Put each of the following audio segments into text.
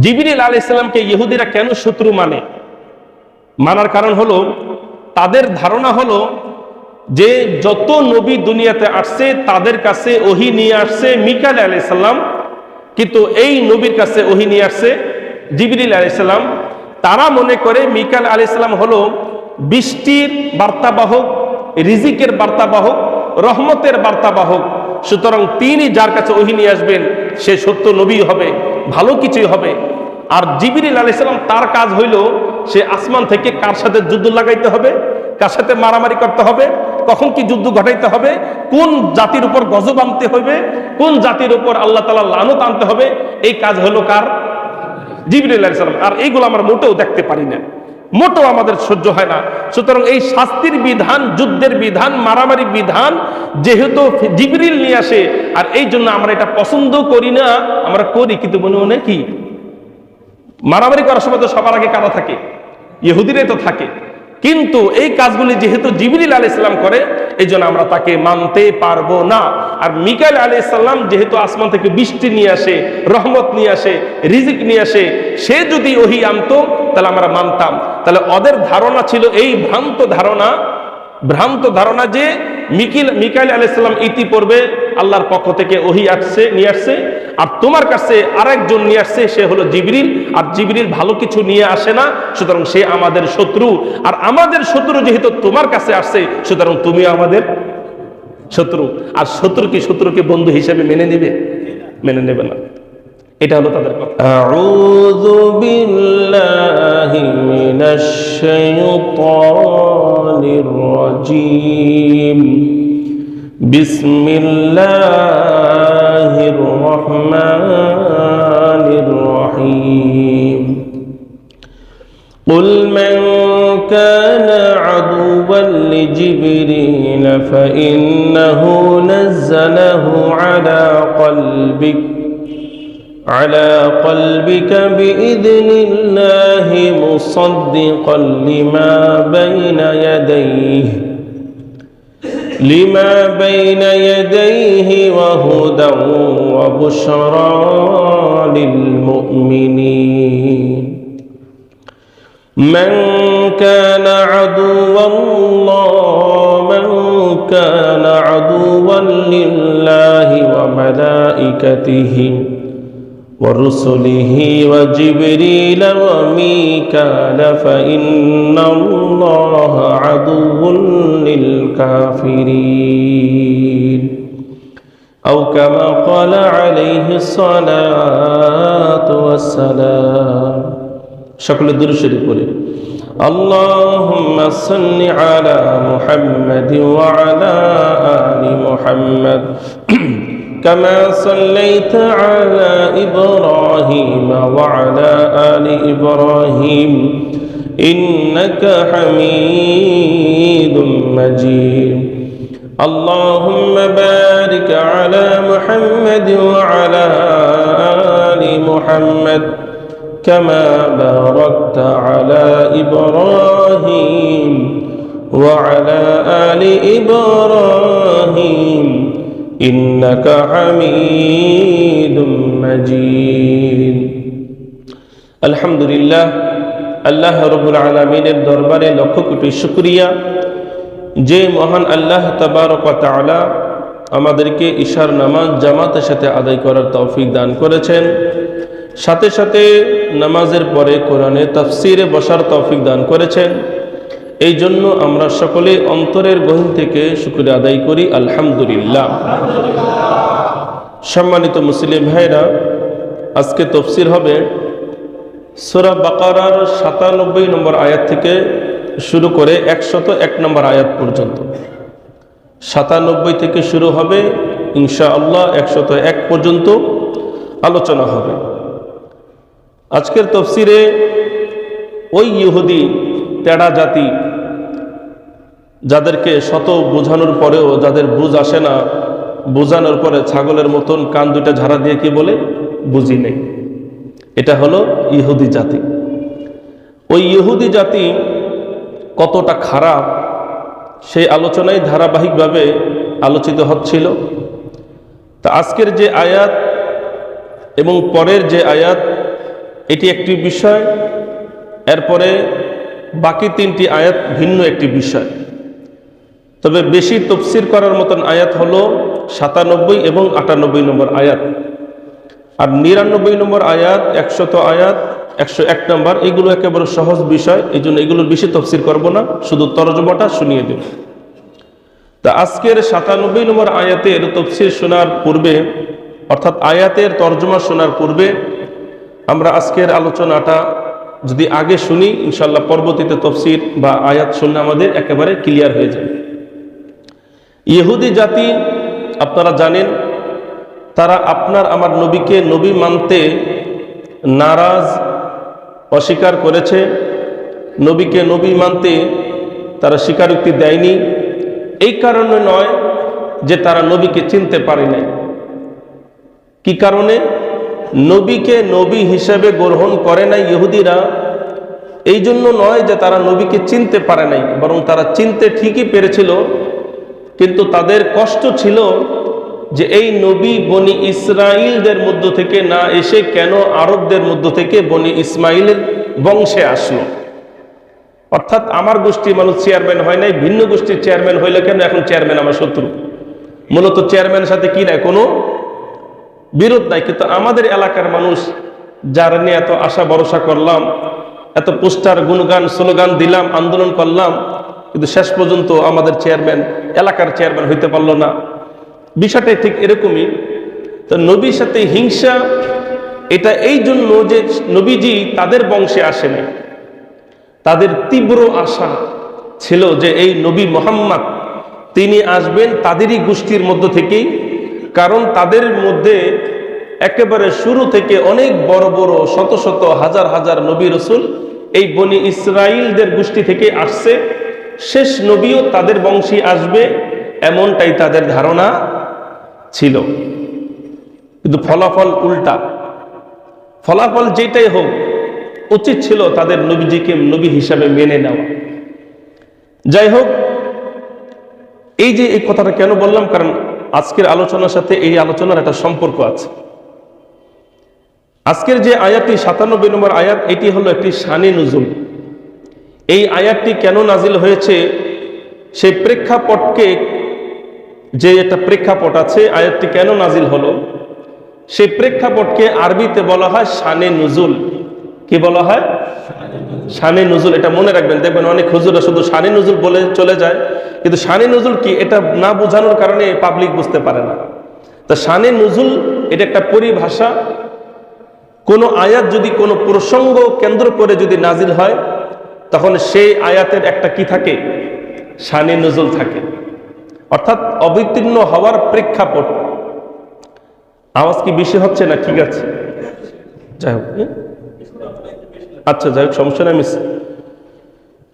জিবরিল আলাইহিস সালামকে ইহুদিরা কেন শত্রু মানার কারণ হলো তাদের ধারণা হলো যে যত নবী দুনিয়াতে আসছে তাদের কাছে ওহী নিয়ে আসছে মিকাইল আলাইহিস সালাম, কিন্তু এই নবীর কাছে ওহী নিয়ে আসছে জিবরিল আলাইহিস সালাম। তারা মনে করে মিকাইল আলাইহিস সালাম হলো বৃষ্টির বার্তাবাহক, রিজিকের বার্তাবাহক, রহমতের বার্তাবাহক। সুতরাং তিনি যার কাছে ওহী নিয়ে আসবেন সে সত্য নবী হবে, ভালো কিছুই হবে। আর জিবরিল আলাইহিস সালাম তার কাজ হইল সে আসমান থেকে কার সাথে যুদ্ধ লাগাইতে হবে, কার সাথে মারামারি করতে হবে, কখন কি যুদ্ধ ঘটাইতে হবে, কোন জাতির উপর গজব আনতে হবে, কোন জাতির উপর আল্লাহ তাআলা লানত আনতে হবে, এই কাজ হলো কার? জিবরিল আলাইহিস সালাম। আর এইগুলো আমরা মোটেও দেখতে পারি না, মোটেও আমাদের সহ্য হয় না। সুতরাং এই শাস্তির বিধান, যুদ্ধের বিধান, মারামারি বিধান যেহেতু জিবরিল নিয়ে আসে, আর এই জন্য আমরা এটা পছন্দ করি না। আমরা করি কিন্তু মনে মনে কি, মারামারি করার সময় তো সবার আগে কারা থাকে? ইহুদিরাই তো থাকে। কিন্তু এই কাজগুলি যেহেতু জিবরিল আলাইহিস সালাম করে, এই জন্য আমরা তাকে মানতে পারবো না। আর মিকাইল আলাইহিস সালাম যেহেতু আসমান থেকে বৃষ্টি নিয়ে আসে, রহমত নিয়ে আসে, রিজিক নিয়ে আসে, সে যদি ওহী আনতো তাহলে আমরা মানতাম। তাহলে ওদের ধারণা ছিল এই ভ্রান্ত ধারণা যে মিকাইল আলাইহিস সালাম ইতিপূর্বে আল্লাহর পক্ষ থেকে ওহী নিয়ে আসছে, আর তোমার কাছে আরেকজন নিয়ে আসছে, সে হলো জিবরিল। আর জিবরিল ভালো কিছু নিয়ে আসে না, সুতরাং সে আমাদের শত্রু। আর আমাদের শত্রু যেহেতু তোমার কাছে আসছে, সুতরাং তুমি আমাদের শত্রু। আর শত্রুকে বন্ধু হিসেবে মেনে নেবে না। এটা হলো তাদের কথা। আউযু বিল্লাহি মিনাশ শাইতানির রাজীম। বিসমিল্লাহির রহমানির রহিম। قل من كان عدوا لجبريل فإنه نزله على قلبك بإذن الله مصدقا لما بين يديه وهدى وبشرى للمؤمنين. من كان عدوا لله وملائكته ورسله وجبريل وميكال فإن الله عدو للكافرين. أو كما قال عليه الصلاة والسلام. সকলে দুরূদ শরীফ পড়ে। আল্লাহুম্মা সাল্লি আলা মুহাম্মাদ ওয়া আলা আলি মুহাম্মাদ কামা সাল্লাইতা আলা ইব্রাহিম ওয়া আলা আলি ইব্রাহিম ইন্নাকা হামিদুম মাজিদ. আল্লাহুম্মা বারিক আলা মুহাম্মাদ ওয়া আলা আলি মুহাম্মাদ كما باركت على إبراهيم وعلى آل إبراهيم إنك حميد مجيد. الحمد لله. আল্লাহ রব্বুল আলামিনের দরবারে লক্ষ কোটি শুকরিয়া যে মহান আল্লাহ তাবারক ওয়া তাআলা আমাদেরকে ইশার নামাজ জামাতের সাথে আদায় করার তৌফিক দান করেছেন, সাথে সাথে নামাজের পরে কোরআনে তাফসিরে বসার তৌফিক দান করেছেন। এই জন্য আমরা সকলে অন্তরের গহীন থেকে শুকরিয়া আদায় করি, আলহামদুলিল্লাহ। সম্মানিত মুসলিম ভাইরা, আজকে তাফসির হবে সূরা বাকারার ৯৭ নম্বর আয়াত থেকে শুরু করে ১০১ নম্বর আয়াত পর্যন্ত। ৯৭ থেকে শুরু হবে, ইনশাআল্লাহ ১০১ পর্যন্ত আলোচনা হবে। আজকের তাফসিরে ওই ইহুদি তেড়া জাতি, যাদেরকে শত বোঝানোর পরেও যাদের বুঝ আসে না, বোঝানোর পরে ছাগলের মতন কান দুইটা ঝাড়া দিয়ে কি বলে, বুঝি নেই। এটা হলো ইহুদি জাতি। ওই ইহুদি জাতি কতটা খারাপ সেই আলোচনায় ধারাবাহিকভাবে আলোচিত হচ্ছিল। তা আজকের যে আয়াত এবং পরের যে আয়াত, এটি একটি বিষয়। এরপরে বাকি 3টি আয়াত ভিন্ন একটি বিষয়। তবে বেশি তফসির করার মতন আয়াত হলো 97 এবং 98 নম্বর আয়াত, আর 99 নম্বর আয়াত, 100 আয়াত, 101 নম্বর, এগুলো একেবারে সহজ বিষয়, এই জন্য এগুলোর বেশি তফসির করব না, শুধু তরজমাটা শুনিয়ে দেব। তা আজকের 97 নম্বর আয়াতের তফসির শোনার পূর্বে, অর্থাৎ আয়াতের তর্জমা শোনার পূর্বে আমরা আজকের আলোচনাটা যদি আগে শুনি, ইনশাল্লাহ পরবর্তীতে তফসির বা আয়াত শুনলে আমাদের একেবারে ক্লিয়ার হয়ে যাবে। ইহুদি জাতি, আপনারা জানেন, তারা আপনার আমার নবীকে নবী মানতে নারাজ, অস্বীকার করেছে। নবীকে নবী মানতে তারা স্বীকারোক্তি দেয়নি। এই কারণে নয় যে তারা নবীকে চিনতে পারে নাই। কি কারণে? নবীকে নবী হিসেবে গ্রহণ করে নাই ইহুদিরা। এই জন্য নয় যে তারা নবীকে চিনতে পারে নাই, বরং তারা চিনতে ঠিকই পেরেছিল, কিন্তু তাদের কষ্ট ছিল যে এই নবী বনি ইসরাইলদের মধ্য থেকে না এসে কেন আরবদের মধ্য থেকে বনি ইসমাইলের বংশে আসলো। অর্থাৎ আমার গোষ্ঠীর মানুষ চেয়ারম্যান হয় নাই, ভিন্ন গোষ্ঠীর চেয়ারম্যান হইলে কেন এখন চেয়ারম্যান আমার শত্রু? মূলত চেয়ারম্যানের সাথে কি নাই, কোনো বিরোধ নাই, কিন্তু আমাদের এলাকার মানুষ যারা নিয়ে এত আশা ভরসা করলাম, এত পোস্টার, গুণগান, স্লোগান দিলাম, আন্দোলন করলাম, কিন্তু শেষ পর্যন্ত আমাদের চেয়ারম্যান এলাকার চেয়ারম্যান হইতে পারলো না। বিষয়টাই ঠিক এরকমই। তো নবীর সাথে হিংসা, এটা এই জন্য যে নবীজি তাদের বংশে আসেনি। তাদের তীব্র আশা ছিল যে এই নবী মুহাম্মদ তিনি আসবেন তাদেরই গোষ্ঠীর মধ্য থেকেই, কারণ তাদের মধ্যে একেবারে শুরু থেকে অনেক বড় বড় শত শত হাজার হাজার নবী রসুল এই বনি ইসরাইলদের গোষ্ঠী থেকে আসছে। শেষ নবীও তাদের বংশী আসবে, এমনটাই তাদের ধারণা ছিল। কিন্তু ফলাফল উল্টা। ফলাফল যেটাই হোক, উচিত ছিল তাদের নবীজিকে নবী হিসাবে মেনে নেওয়া। যাই হোক, এই যে এই কথাটা কেন বললাম, কারণ আজকের আলোচনার সাথে এই আলোচনার একটা সম্পর্ক আছে। আজকের যে আয়াতটি 97 নম্বর আয়াত, এটি হলো একটি শানে নুজুল। এই আয়াতটি কেন নাজিল হয়েছে সেই প্রেক্ষাপটকে, যে একটা প্রেক্ষাপট আছে, আয়াতটি কেন নাজিল হলো সেই প্রেক্ষাপটকে আরবিতে বলা হয় শানে নুজুল। কি বলা হয়? শানে নুজুল। এটা মনে রাখবেন, দেখবেন অনেক হুজুররা শুধু শানে নুজুল বলে চলে যায়, কিন্তু শানে নুজুল কি এটা না বোঝানোর কারণে পাবলিক বুঝতে পারে না। তা শানে নুজুল এটা একটা পরিভাষা। কোনো আয়াত যদি কোনো প্রসঙ্গ কেন্দ্র করে যদি নাজিল হয়, তখন সেই আয়াতের একটা কি থাকে? শানে নুজুল থাকে, অর্থাৎ অবতীর্ণ হওয়ার প্রেক্ষাপট। আওয়াজ কি বেশি হচ্ছে না? ঠিক আছে, যাই হোক, আচ্ছা যাই হোক, সমস্যা নেই।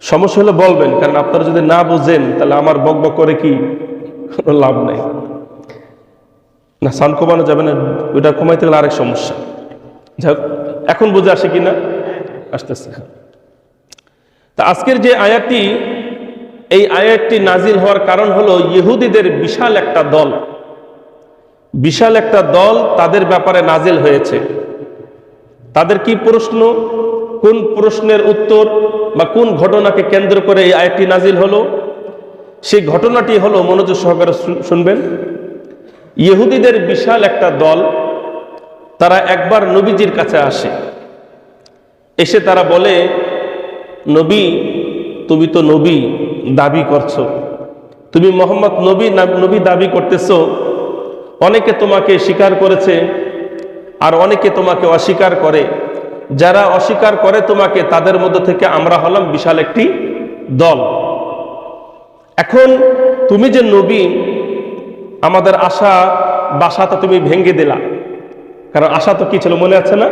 সমস্যা হলে বলবেন, কারণ আপনারা যদি না বুঝেন তাহলে আমার বক বক করে কি কোনো লাভ নাই। না, সাউন্ড কমানো যাবে না, ওইটা কমাইতে গেলে আরেক সমস্যা। যাই হোক, এখন বুঝে আসে কিনা? আসতেছে। তা আজকের যে আয়াতটি, এই আয়াতটি নাজিল হওয়ার কারণ হলো ইহুদিদের বিশাল একটা দল, বিশাল একটা দল তাদের ব্যাপারে নাজিল হয়েছে। তাদের কি প্রশ্ন, কোন প্রশ্নের উত্তর বা কোন ঘটনাকে কেন্দ্র করে এই আয়াতটি নাজিল হলো, সেই ঘটনাটি হলো, মনোযোগ সহকারে শুনবেন। ইহুদিদের বিশাল একটা দল, তারা একবার নবীজির কাছে আসে। এসে তারা বলে, নবী, তুমি তো নবী দাবি করছো, তুমি মোহাম্মদ নবী নবী দাবি করতেছো, অনেকে তোমাকে স্বীকার করেছে আর অনেকে তোমাকে অস্বীকার করে। যারা অস্বীকার করে তোমাকে, তাদের মধ্যে থেকে আমরা হলাম বিশাল একটি দল। এখন তুমি যে নবী, আমাদের আশা বাসাটা তুমি ভেঙে দিলা। কারণ আশা তো কি ছিল মনে আছে না?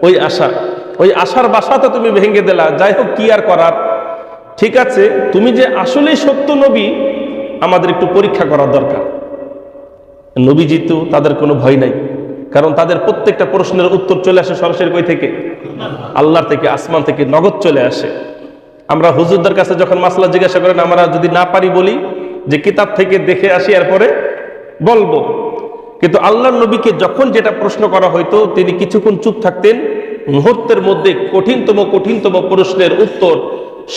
ওই আশার বাসাটা তুমি ভেঙে দিলা। যাই হোক, কি আর করার। ঠিক আছে, তুমি যে আসলেই সত্য নবী, আমাদের একটু পরীক্ষা করার দরকার। নবীজি তো তাদের কোনো ভয় নাই, কারণ তাদের প্রত্যেকটা প্রশ্নের উত্তর চলে আসে সরাসরি কই থেকে? আল্লাহর থেকে, আসমান থেকে নগদ চলে আসে। আমরা হুজুরদের কাছে যখন মাসলা জিজ্ঞাসা করেন, আমরা যদি না পারি বলি যে কিতাব থেকে দেখে আসি, এরপরে বলবো। কিন্তু আল্লাহর নবীকে যখন যেটা প্রশ্ন করা হইতো, তিনি কিছুক্ষণ চুপ থাকতেন, মুহূর্তের মধ্যে কঠিনতম প্রশ্নের উত্তর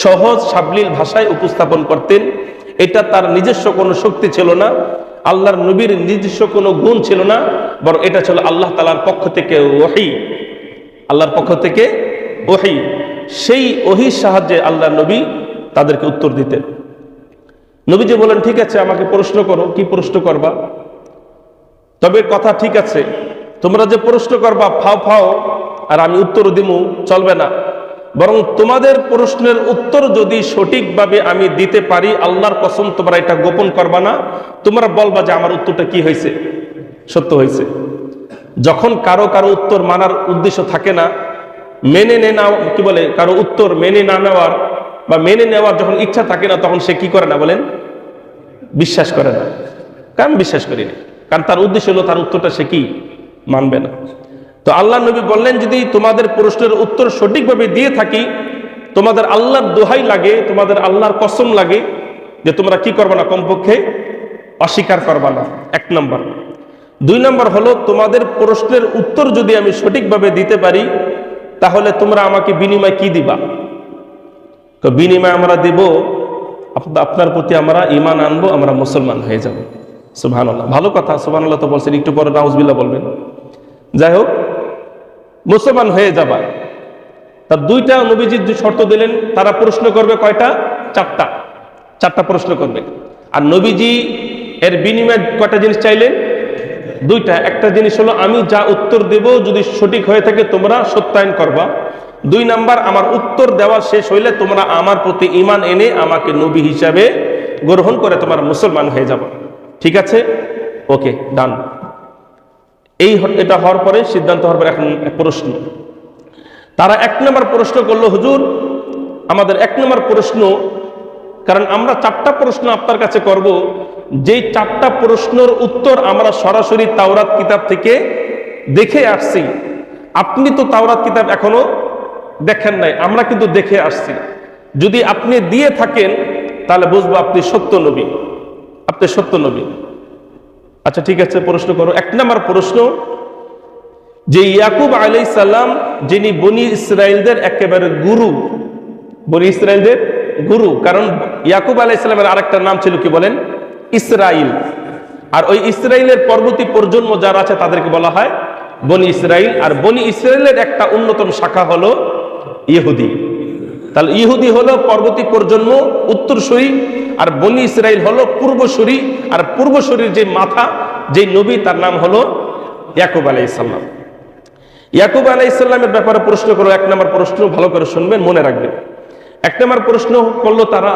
সহজ সাবলীল ভাষায় উপস্থাপন করতেন। এটা তার নিজস্ব কোনো শক্তি ছিল না, আল্লাহর নবীর নিজস্ব কোনো গুণ ছিল না, বরং এটা ছিল আল্লাহ তাআলার পক্ষ থেকে ওহী, আল্লাহর পক্ষ থেকে ওহী। সেই ওহীর সাহায্যে আল্লাহর নবী তাদেরকে উত্তর দিতেন। নবীজি বলেন, ঠিক আছে, আমাকে প্রশ্ন করো, কি প্রশ্ন করবা? তবে কথা ঠিক আছে, তোমরা যে প্রশ্ন করবা ফাও ফাও আর আমি উত্তর দিমু, চলবে না। বরং তোমাদের প্রশ্নের উত্তর যদি সঠিকভাবে আমি দিতে পারি, আল্লাহর কসম তোমরা এটা গোপন করবা না, তোমরা বলবা যে আমার উত্তরটা কি হয়েছে, সত্য হয়েছে। যখন কারো উত্তর মানার উদ্দেশ্য থাকে না, মেনে না কি বলে, কারো উত্তর মেনে না নেওয়ার বা মেনে নেওয়ার যখন ইচ্ছা থাকে না, তখন সে কি করে না বলেন, বিশ্বাস করে না। কারণ বিশ্বাস করি না, কারণ তার উদ্দেশ্য হলো তার উত্তরটা সে কি মানবে না। তো আল্লাহ নবী বললেন, যদি তোমাদের প্রশ্নের উত্তর সঠিকভাবে দিয়ে থাকি, তোমাদের আল্লাহর দোহাই লাগে, তোমাদের আল্লাহর কসম লাগে যে তোমরা কি করবে না, কমপক্ষে অস্বীকার করবা না, 1 নম্বর। 2 নম্বর হলো, তোমাদের প্রশ্নের উত্তর যদি আমি সঠিকভাবে দিতে পারি, তাহলে তোমরা আমাকে বিনিময় কি দিবা? তো বিনিময় আমরা দেব আপনার প্রতি আমরা ঈমান আনবো, আমরা মুসলমান হয়ে যাব। সুবহানাল্লাহ, ভালো কথা, সুবহানাল্লাহ তো বলছেন, একটু পরে নাউজুবিল্লাহ বলবেন। যাই হোক, মুসলমান হয়ে যাবা। তার 2টা নবীজির যে শর্ত দিলেন, তারা প্রশ্ন করবে কয়টা? 4টা প্রশ্ন করবে। আর নবীজি এর বিনিময়ে কয়টা জিনিস চাইলেন? 2টা। একটা জিনিস হলো, আমি যা উত্তর দেব যদি সঠিক হয়ে থাকে তোমরা সত্যায়ন করবা। 2 নাম্বার, আমার উত্তর দেওয়া শেষ হইলে তোমরা আমার প্রতি ঈমান এনে আমাকে নবী হিসাবে গ্রহণ করে তোমরা মুসলমান হয়ে যাবে। ঠিক আছে, ওকে, ডান। এটা হওয়ার পরে সিদ্ধান্ত হওয়ার পরে এখন প্রশ্ন। তারা 1 নম্বর প্রশ্ন করলো, হুজুর আমাদের 1 নম্বর প্রশ্ন, কারণ আমরা 4টা প্রশ্ন আপনার কাছে করব, যেই 4টা প্রশ্নের উত্তর আমরা সরাসরি তাওরাত কিতাব থেকে দেখে আসছি। আপনি তো তাওরাত কিতাব এখনো দেখেন নাই, আমরা কিন্তু দেখে আসছি। যদি আপনি দিয়ে থাকেন তাহলে বুঝবো আপনি সত্য নবী, আপনি সত্য নবী। আচ্ছা ঠিক আছে, প্রশ্ন করো। 1 নম্বর প্রশ্ন, যে ইয়াকুব আলাইহিস সালাম যিনি বনি ইসরাইলদের একেবারে গুরু, বনি ইসরাইলদের গুরু, কারণ ইয়াকুব আলাইহিস সালামের আরেকটা নাম ছিল কি বলেন, ইসরাইল। আর ওই ইসরাইলের পরবর্তী প্রজন্ম যারা আছে তাদেরকে বলা হয় বনি ইসরাইল। আর বনি ইসরাইলের একটা অন্যতম শাখা হলো ইহুদি। তাহলে ইহুদি হলো পরবর্তী প্রজন্ম, উত্তরসূরি, আর বনি ইসরাইল হলো পূর্বসূরি। আর পূর্বসূরির যে মাথা, যে নবী, তার নাম হলো ইয়াকুব আলাইহিস সালাম। ইয়াকুব আলাইহিস সালামের ব্যাপারে প্রশ্ন করো। 1 নম্বর প্রশ্ন, ভালো করে শুনবেন, মনে রাখবেন। 1 নম্বর প্রশ্ন করলো তারা,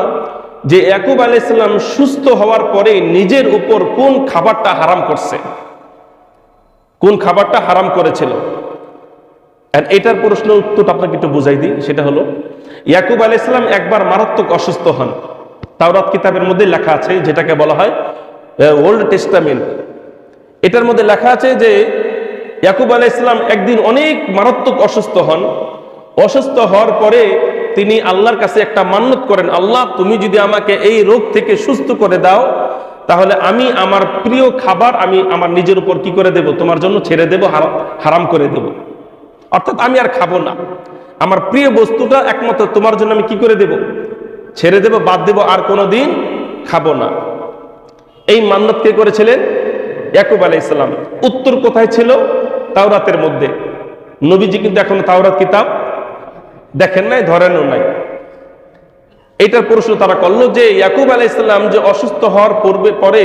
যে ইয়াকুব আলাইহিস সালাম সুস্থ হওয়ার পরে নিজের উপর কোন খাবারটা হারাম করছে, কোন খাবারটা হারাম করেছিল। এটার প্রশ্ন উত্তরটা আপনাকে একটু বুঝাই দিই। সেটা হলো, ইয়াকুব আলাইহিস সালাম একবার মারাত্মক অসুস্থ হন। তাওরাত কিতাবের মধ্যে লেখা আছে, যেটাকে বলা হয় ওল্ড টেস্টামেন্ট। এটার মধ্যে লেখা আছে যে ইয়াকুব আলাইহিস সালাম একদিন অনেক মারাত্মক অসুস্থ হন। অসুস্থ হওয়ার পরে তিনি আল্লাহর কাছে একটা মান্নত করেন, আল্লাহ তুমি যদি আমাকে এই রোগ থেকে সুস্থ করে দাও, তাহলে আমি আমার প্রিয় খাবার আমি আমার নিজের উপর কি করে দেব, তোমার জন্য ছেড়ে দেব, হারাম করে দেব। অর্থাৎ আমি আর খাবো না, আমার প্রিয় বস্তুটা একমাত্র তোমার জন্য আমি কি করে দেব, ছেড়ে দেব, বাদ দেব, আর কোনোদিন খাবো না। এই মান্নত কে করেছিলেন? ইয়াকুব আলাইহিস সালাম। উত্তর কোথায় ছিল? তাওরাতের মধ্যে। নবীজি কিন্তু এখনো তাওরাত কিতাব দেখেন নাই, ধরেনও নাই। এটার প্রশ্ন তারা করলো যে ইয়াকুব আলাইহিস সালাম যে অসুস্থ হওয়ার পরে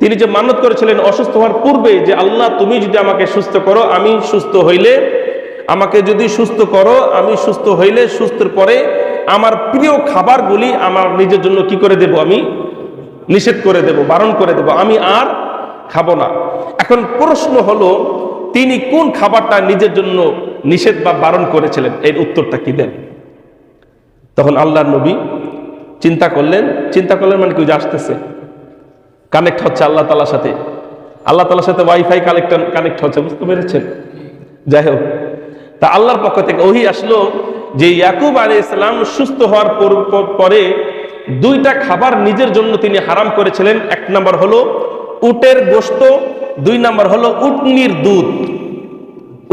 তিনি যে মান্নত করেছিলেন অসুস্থ হওয়ার পূর্বে, যে আল্লাহ তুমি যদি আমাকে সুস্থ করো, আমি সুস্থ হইলে, আমাকে যদি সুস্থ করো, আমি সুস্থ হইলে, সুস্থের পরে আমার প্রিয় খাবারগুলি আমার নিজের জন্য কি করে দেব, আমি নিষেধ করে দেব, বারণ করে দেব, আমি আর খাবো না। এখন প্রশ্ন হলো, তিনি কোন খাবারটা নিজের জন্য নিষেধ বা বারণ করেছিলেন, এর উত্তরটা কি দেন? তখন আল্লাহর নবী চিন্তা করলেন মানে কি, আসতেছে, কানেক্ট হচ্ছে আল্লাহ তাআলার সাথে, আল্লাহ তাআলার সাথে ওয়াইফাই কানেক্ট হচ্ছে, বুঝতে পেরেছেন? যাই হোক, তা আল্লাহর পক্ষ থেকে ওহী আসলো যে ইয়াকুব আলাইহিস সালাম সুস্থ হওয়ার পরে 2টা খাবার নিজের জন্য তিনি হারাম করেছিলেন। 1 নম্বর হলো উটের গোশত, 2 নম্বর হলো উটনির দুধ।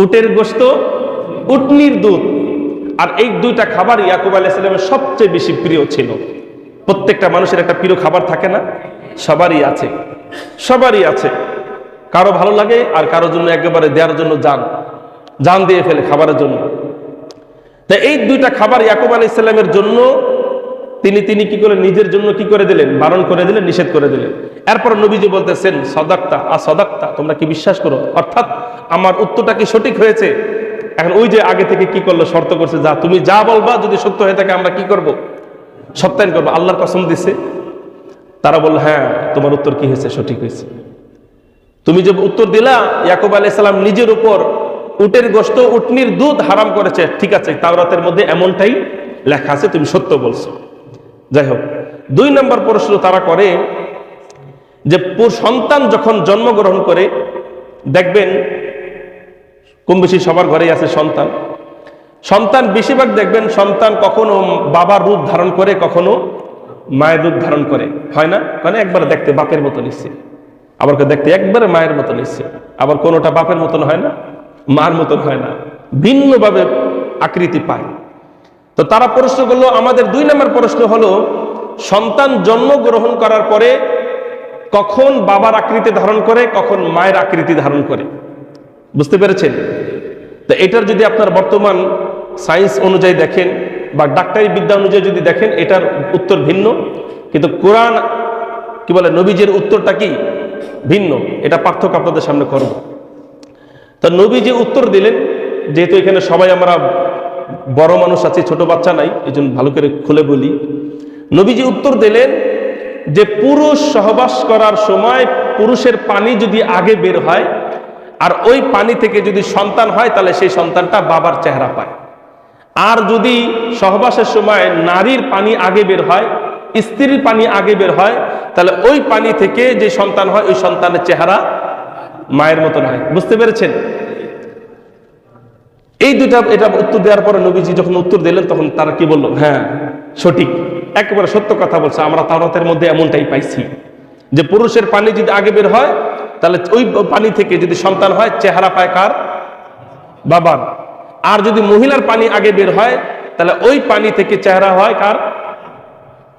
উটের গোশত, উটনির দুধ। আর এই দুইটা খাবার ইয়াকুব আলাইহিস সালামের সবচেয়ে বেশি প্রিয় ছিল। প্রত্যেকটা মানুষের একটা প্রিয় খাবার থাকে না? সবারই আছে, সবারই আছে। কারো ভালো লাগে আর কারো জন্য একেবারে দেওয়ার জন্য জান দিয়ে ফেলে খাবারের জন্য। তা এই দুইটা খাবার ইয়াকুব আলাইহিস সালামের জন্য তিনি কি করে নিজের জন্য কি করে দিলেন? বারণ করে দিলেন, নিষেধ করে দিলেন। এরপর নবীজি বলতেছেন সদাক্তা সদাক্তা, তোমরা কি বিশ্বাস করো? অর্থাৎ আমার উত্তরটা কি সঠিক হয়েছে? এখন ওই যে আগে থেকে কি করলো, শর্ত করছে, যা তুমি যা বলবা যদি সত্য হয়ে থাকে আমরা কি করব? সত্যায়ন করবো। আল্লাহর কসম দিছে। তারা বলল, হ্যাঁ তোমার উত্তর কি হয়েছে? সঠিক হয়েছে। তুমি যে উত্তর দিলা ইয়াকুব আলাইহিস সালাম নিজের উপর উটের গোশত, উটনির দুধ হারাম করেছে, ঠিক আছে, তাওরাতের মধ্যে এমনটাই লেখা আছে, তুমি সত্য বলছো। যাই হোক, 2 নম্বর প্রশ্ন তারা করে যে সন্তান যখন জন্মগ্রহণ করে, দেখবেন কম বেশি সবার ঘরেই আছে সন্তান বেশিরভাগ দেখবেন সন্তান কখনো বাবার রূপ ধারণ করে, কখনো মায়ের রূপ ধারণ করে, হয় না? মানে একবার দেখতে বাপের মতো নিচ্ছে, আবার দেখতে একবারে মায়ের মতো নিচ্ছে, আবার কোনোটা বাপের মতন হয় না, মার মতন হয় না, ভিন্নভাবে আকৃতি পায়। তো তারা প্রশ্ন করলো, আমাদের 2 নম্বর প্রশ্ন হলো, সন্তান জন্মগ্রহণ করার পরে কখন বাবার আকৃতি ধারণ করে, কখন মায়ের আকৃতি ধারণ করে? বুঝতে পেরেছেন? তো এটার যদি আপনার বর্তমান সায়েন্স অনুযায়ী দেখেন বা ডাক্তারি বিদ্যা অনুযায়ী যদি দেখেন, এটার উত্তর ভিন্ন। কিন্তু কোরআন কি বলে, নবীজির উত্তরটা কি ভিন্ন। এটা পার্থক্য আপনাদের সামনে করব। তো নবীজি উত্তর দিলেন, যেহেতু এখানে সবাই আমরা বড় মানুষ আছি, ছোট বাচ্চা নাই, এই জন্য ভালো করে খুলে বলি। নবীজি উত্তর দিলেন যে পুরুষ সহবাস করার সময় পুরুষের পানি যদি আগে বের হয় আর ওই পানি থেকে যদি সন্তান হয়, তাহলে সেই সন্তানটা বাবার চেহারা পায়। আর যদি সহবাসের সময় নারীর পানি আগে বের হয়, স্ত্রীর পানি আগে বের হয়, তাহলে ওই পানি থেকে যে সন্তান হয়, ওই সন্তানের চেহারা মায়ের মতন হয়। বুঝতে পেরেছেন? এই দুইটা এটা উত্তর দেওয়ার পরে নবীজি যখন উত্তর দিলেন, তখন তারা কি বলল? হ্যাঁ সঠিক, একেবারে সত্য কথা বলছে, আমরা তাওরাতের মধ্যে এমনটাই পাইছি যে পুরুষের পানি যদি আগে বের হয়, তাহলে ওই পানি থেকে যদি সন্তান হয়, চেহারা পায় কার? বাবার। আর যদি মহিলার পানি আগে বের হয়, তাহলে ওই পানি থেকে চেহারা হয় কার?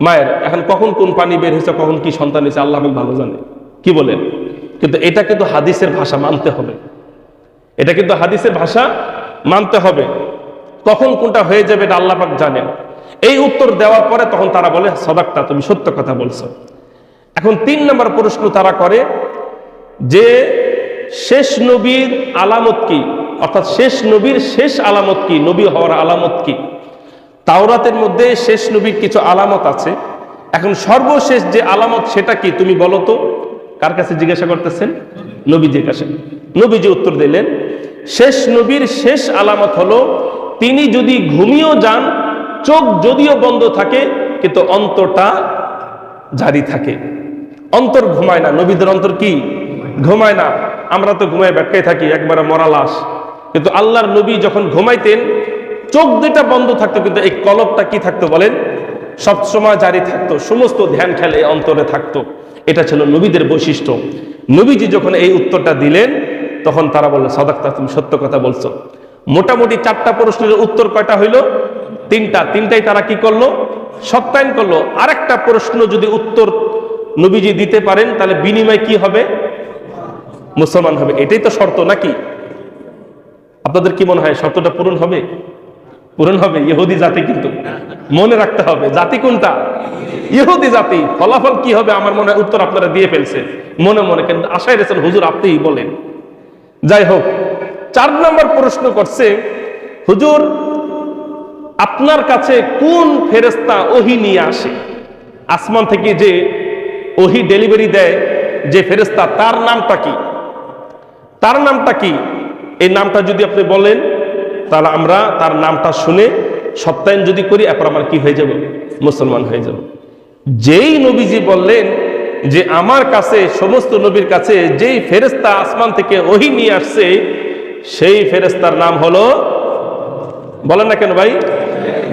মায়ের। এখন কখন কোন পানি বের হয়েছে, কখন কি সন্তান হয়েছে, আল্লাহ ভালো জানে। কি বলেন? কিন্তু এটা কিন্তু হাদিসের ভাষা মানতে হবে, এটা কিন্তু হাদিসের ভাষা মানতে হবে। কখন কোনটা হয়ে যাবে এটা আল্লাহ পাক জানেন। এই উত্তর দেওয়ার পরে তখন তারা বলে, সদাক্তা, তুমি সত্য কথা বলছো। এখন 3 নম্বর প্রশ্ন তারা করে যে শেষ নবীর আলামত কি, অর্থাৎ শেষ নবীর শেষ আলামত কি, নবী হওয়ার আলামত কি? তাওরাতের মধ্যে শেষ নবীর কিছু আলামত আছে। এখন সর্বশেষ যে আলামত সেটা কি তুমি বলো তো? কার কাছে জিজ্ঞাসা করতেছেন? নবীজির কাছে। নবীজি উত্তর দিলেন, শেষ নবীর শেষ আলামত হলো তিনি যদি ঘুমিয়েও যান, চোখ যদিও বন্ধ থাকে কিন্তু অন্তরটা জারি থাকে। অন্তর ঘুমায় না, নবীদের অন্তর কি ঘুমায় না। আমরা তো ঘুমায় ব্যাটকায় থাকি, একবারে মরা লাশ। কিন্তু আল্লাহর নবী যখন ঘুমাইতেন, চোখ দুটা বন্ধ থাকতো, কিন্তু এই কলবটা কি থাকতো বলেন? সবসময় জারি থাকতো, সমস্ত ধ্যান খেলে অন্তরে থাকতো। এটা ছিল নবীদের বৈশিষ্ট্য। নবীজি যখন এই উত্তরটা দিলেন, তখন তারা বলল, সাদাক্তা, তুমি সত্য কথা বলছো। মোটামুটি 4টা প্রশ্নের উত্তর কয়টা হইল? 3টাই তারা কি করলো? সত্যায়ন করলো। আরেকটা প্রশ্ন যদি উত্তর নবীজি দিতে পারেন, তাহলে বিনিময় কি হবে? মুসলমান হবে। এটাই তো শর্ত নাকি? আপনাদের কি মনে হয় শর্তটা পূরণ হবে? পূরণ হবে। ইহুদি জাতি, কিন্তু মনে রাখতে হবে জাতি কোনটা? ইহুদি জাতি। ফলাফল কি হবে আমার মনে হয় উত্তর আপনারা দিয়ে ফেলছেন মনে মনে, কিন্তু আশায় রেখেছেন হুজুর আপনিই বলেন। যাই হোক, 4 নম্বর প্রশ্ন করছে, হুজুর আপনার কাছে কোন ফেরেশতা ওহী নিয়ে আসে? আসমান থেকে যে ওহী ডেলিভারি দেয় যে ফেরেশতা, তার নামটা কি? তার নামটা কি? এই নামটা যদি আপনি বলেন, তাহলে আমরা তার নামটা শুনে সত্যায়ন যদি করি, এরপর আমার কি হয়ে যাব? মুসলমান হয়ে যাব। যেই নবীজি বললেন যে আমার কাছে, সমস্ত নবীর কাছে যেই ফেরেশতা আসমান থেকে ওহী নিয়ে আসছে, সেই ফেরেশতার নাম হলো, বলেন না কেন ভাই?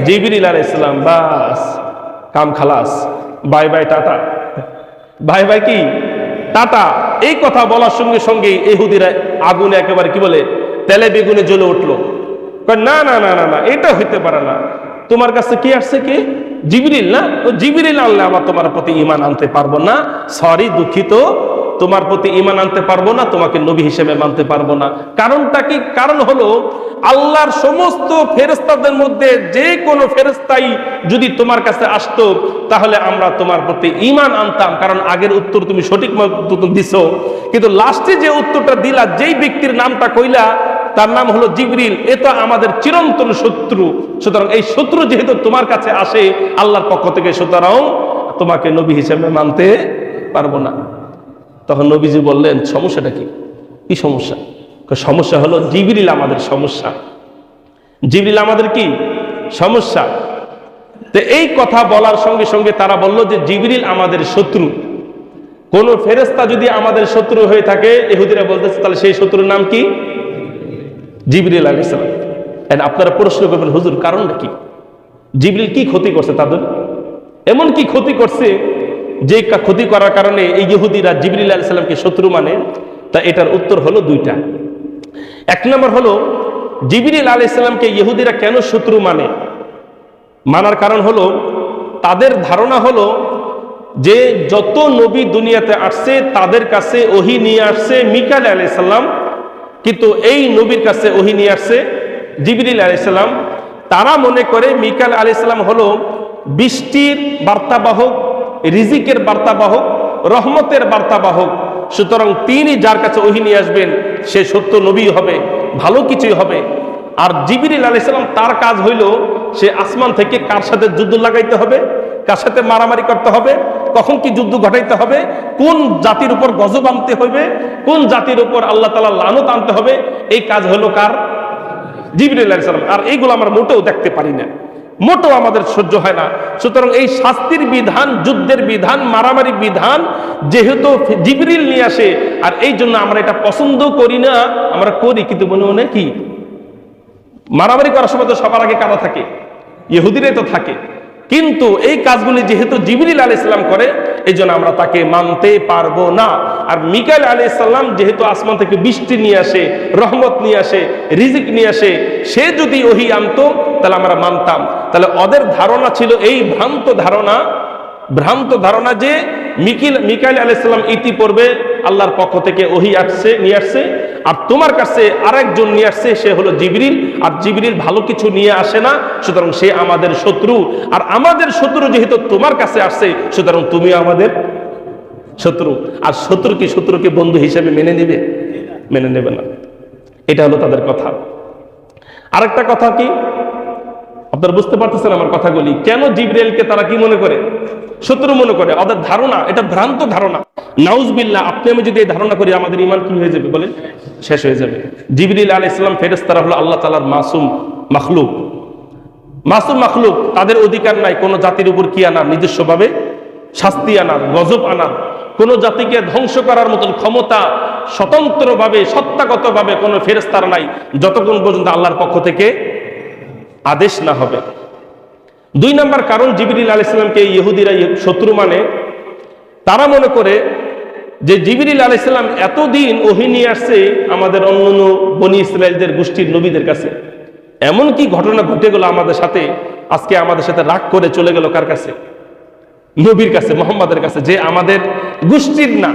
জিবরিল আলাইহিস সালাম। বাস, কাম খালাস, bye bye tata. Bye bye কি টাটা। এই কথা বলার সঙ্গে সঙ্গে ইহুদিরা আগুনে একেবারে কি বলে, তেলে বেগুনে জ্বলে উঠলো। কয় না না না না না, এটা হইতে পারে না, তোমার কাছে কি আসছে, কি জিবরিল না, ও জিবরিল আনলে আমার তোমার প্রতি ঈমান আনতে পারবো না, সরি দুঃখিত, তোমার প্রতি ঈমান আনতে পারবো না, তোমাকে নবী হিসেবে মানতে পারবো না। কারণটা কি? কারণ হলো আল্লাহর সমস্ত ফেরেশতাদের মধ্যে যে কোনো ফেরেশতাই যদি তোমার কাছে আসতো তাহলে আমরা তোমার প্রতি ঈমান আনতাম, কারণ আগের উত্তর তুমি সঠিক মতো দিছো, কিন্তু লাস্টে যে উত্তরটা দিলা, যেই ব্যক্তির নামটা কইলা তার নাম হলো জিবরিল, এ তো আমাদের চিরন্তন শত্রু, সুতরাং এই শত্রু যেহেতু তোমার কাছে আসে আল্লাহর পক্ষ থেকে, সুতরাং তোমাকে নবী হিসেবে মানতে পারবো না। তখন নবীজি বললেন, সমস্যাটা কি? কি সমস্যা? সমস্যা হলো জিবরিল আমাদের সমস্যা, জিবরিল আমাদের কি সমস্যা। তো এই কথা বলার সঙ্গে সঙ্গে তারা বলল যে জিবরিল আমাদের শত্রু। কোন ফেরেশতা যদি আমাদের শত্রু হয়ে থাকে, ইহুদিরা বলতেছে, তাহলে সেই শত্রুর নাম কি? জিবরিল আলাইহিস সালাম। আপনারা প্রশ্ন করবেন, হুজুর কারণটা কি? জিবরিল কি ক্ষতি করছে তাদের? এমন কি ক্ষতি করছে যে ক্ষতি করার কারণে এই ইহুদিরা জিবরিল আলাইহিস সালামকে শত্রু মানে? তা এটার উত্তর হলো দুইটা। এক নম্বর হলো, জিবরিল আলাইহিস সালামকে ইহুদিরা কেন শত্রু মানে? মানার কারণ হলো তাদের ধারণা হলো যে যত নবী দুনিয়াতে আসছে তাদের কাছে ওহী নিয়ে আসছে মিকাইল আলাইহিস সালাম, কিন্তু এই নবীর কাছে ওহী নিয়ে আসছে জিবরিল আলাইহিস সালাম। তারা মনে করে মিকাইল আলাইহিস সালাম হলো বৃষ্টির বার্তাবাহক, রিজিকের বার্তাবাহক, রহমতের বার্তাবাহক, সুতরাং তিনি যার কাছে ওহী নিয়ে আসবেন সে সত্য নবী হবে, ভালো কিছুই হবে। আর জিবরিল আলাইহিস সালাম তার কাজ হইল সে আসমান থেকে কার সাথে যুদ্ধ লাগাইতে হবে, কার সাথে মারামারি করতে হবে, কখন কি যুদ্ধ ঘটাইতে হবে, কোন জাতির উপর গজব আনতে হবে, কোন জাতির উপর আল্লাহ তাআলা লানত আনতে হবে, এই কাজ হলো কার? জিবরিল আলাইহিস সালাম। আর এইগুলো আমরা মোটেও দেখতে পারি না, মোটেও আমাদের সহ্য হয় না। সুতরাং এই শাস্তির বিধান, যুদ্ধের বিধান, মারামারি বিধান যেহেতু জিবরিল নিয়ে আসে, আর এই জন্য আমরা এটা পছন্দ করি না, আমরা করি, কিন্তু মনে মনে কি মারামারি করার সময় তো সবার আগে কারা থাকে? ইহুদিরাই তো থাকে। কিন্তু এই কাজগুলি যেহেতু জিবরিল আলাইহিস সালাম করে, এই জন্য আমরা তাকে মানতে পারবো না। আর মিকাইল আলাইহিস সালাম যেহেতু আসমান থেকে বৃষ্টি নিয়ে আসে, রহমত নিয়ে আসে, রিজিক নিয়ে আসে, সে যদি ওহী আনতো তাহলে আমরা মানতাম। তাহলে ওদের ধারণা ছিল এই ভ্রান্ত ধারণা যে মিকাইল আলাইহিস সালাম ইতিপূর্বে আল্লাহর পক্ষ থেকে ওহী নিয়ে আসছে, আর তোমার কাছে আরেকজন নিয়ে আসছে, সে হলো জিবরিল, আর জিবরিল ভালো কিছু নিয়ে আসে না, সুতরাং সে আমাদের শত্রু। আর আমাদের শত্রু যেহেতু তোমার কাছে আসছে, সুতরাং তুমি আমাদের শত্রু। আর শত্রুকে বন্ধু হিসেবে মেনে নেবে না। এটা হলো তাদের কথা। আরেকটা কথা কি আপনারা বুঝতে পারতেছেন আমার কথাগুলি? কেন জিবরিলকে তারা কি মনে করে? শত্রু মনে করে। ওদের ধারণা, এটা ভ্রান্ত ধারণা। নাউজুবিল্লাহ, আপনি আমি যদি এই ধারণা করি, আমাদের ঈমান কি হয়ে যাবে বলেন? শেষ হয়ে যাবে। জিবরিল আলাইহিস সালাম ফেরেশতারা হলো আল্লাহ তাআলার মাসুম মাখলুক। তাদের অধিকার নাই কোন জাতির উপর কি আনার, নিজস্বভাবে শাস্তি আনার, গজব আনার, কোন জাতিকে ধ্বংস করার মতন ক্ষমতা স্বতন্ত্রভাবে, সত্তাগতভাবে কোন ফেরেশতার নাই, যতক্ষণ পর্যন্ত আল্লাহর পক্ষ থেকে আদেশ না হবে। দুই নাম্বার কারণ জিবরিল আলাইহিস সালামকে ইহুদিরা শত্রু মানে, তারা মনে করে যে জিবরিল আলাইহিস সালাম এতদিন ওহী নিয়ে আসছে আমাদের অন্যান্য বনি ইসরাইলদের গোষ্ঠীর নবীদের কাছে, এমন কি ঘটনা ঘটে গেল আমাদের সাথে, আজকে আমাদের সাথে রাগ করে চলে গেল কার কাছে? নবীর কাছে, মুহাম্মাদের কাছে, যে আমাদের গোষ্ঠীর না,